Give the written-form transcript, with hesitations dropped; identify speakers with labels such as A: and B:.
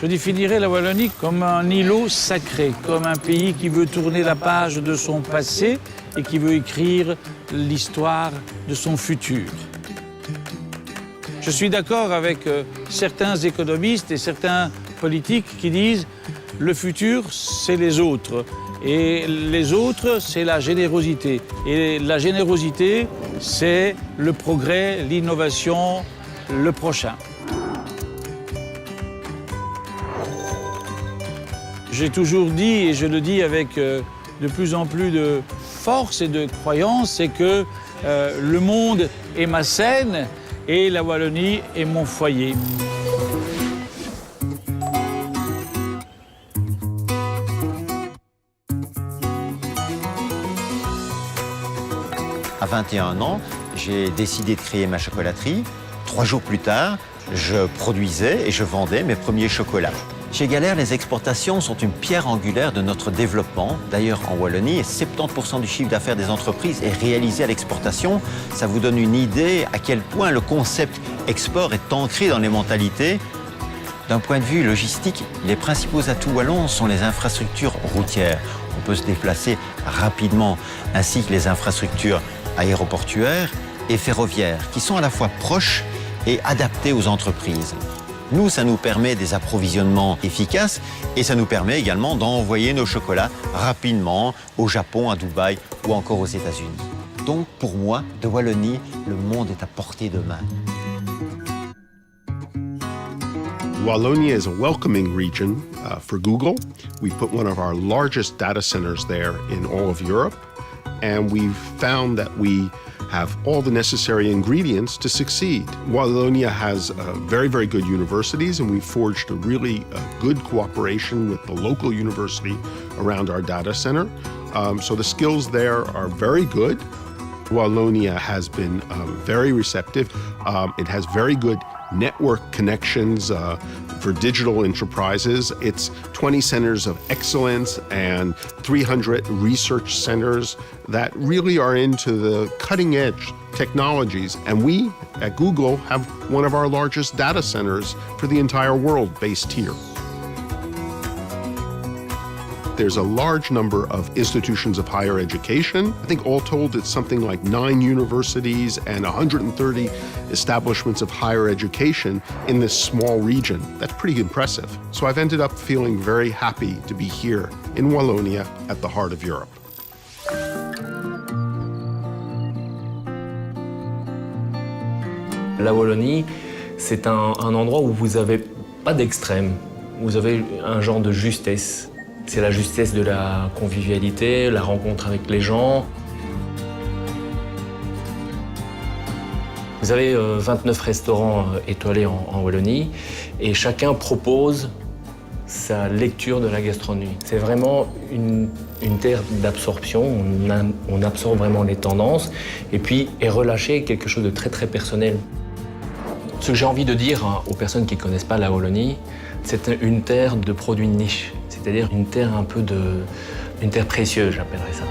A: Je définirais la Wallonie comme un îlot sacré, comme un pays qui veut tourner la page de son passé et qui veut écrire l'histoire de son futur. Je suis d'accord avec certains économistes et certains politiques qui disent « le futur, c'est les autres ». Et les autres, c'est la générosité. Et la générosité, c'est le progrès, l'innovation, le prochain. J'ai toujours dit, et je le dis avec de plus en plus de force et de croyance, c'est que le monde est ma scène et la Wallonie est mon foyer.
B: À 21 ans, j'ai décidé de créer ma chocolaterie. 3 jours plus tard, je produisais et je vendais mes premiers chocolats. Chez Galère, les exportations sont une pierre angulaire de notre développement. D'ailleurs, en Wallonie, 70% du chiffre d'affaires des entreprises est réalisé à l'exportation. Ça vous donne une idée à quel point le concept export est ancré dans les mentalités. D'un point de vue logistique, les principaux atouts wallons sont les infrastructures routières. On peut se déplacer rapidement, ainsi que les infrastructures aéroportuaires et ferroviaires, qui sont à la fois proches et adaptées aux entreprises. Nous, ça nous permet des approvisionnements efficaces et ça nous permet également d'envoyer nos chocolats rapidement au Japon, à Dubaï ou encore aux États-Unis. Donc, pour moi, de Wallonie, le monde est à portée de main.
C: Wallonia is a welcoming region for Google. We put one of our largest data centers there in all of Europe, and we've found that we have all the necessary ingredients to succeed. Wallonia has very, very good universities, and we've forged a really good cooperation with the local university around our data center. So the skills there are very good. Wallonia has been very receptive. It has very good network connections for digital enterprises. It's 20 centers of excellence and 300 research centers that really are into the cutting edge technologies. And we at Google have one of our largest data centers for the entire world based here. There's a large number of institutions of higher education. I think all told, it's something like 9 universities and 130 establishments of higher education in this small region. That's pretty impressive. So I've ended up feeling very happy to be here in Wallonia at the heart of Europe.
D: La Wallonie, c'est un endroit où vous n'avez pas d'extrême. Vous avez un genre de justesse. C'est la justesse de la convivialité, la rencontre avec les gens. Vous avez 29 restaurants étoilés en Wallonie et chacun propose sa lecture de la gastronomie. C'est vraiment une terre d'absorption, on absorbe vraiment les tendances et puis est relâché quelque chose de très très personnel. Ce que j'ai envie de dire aux personnes qui ne connaissent pas la Wallonie, c'est une terre de produits de niche. C'est-à-dire une terre précieuse, j'appellerais ça.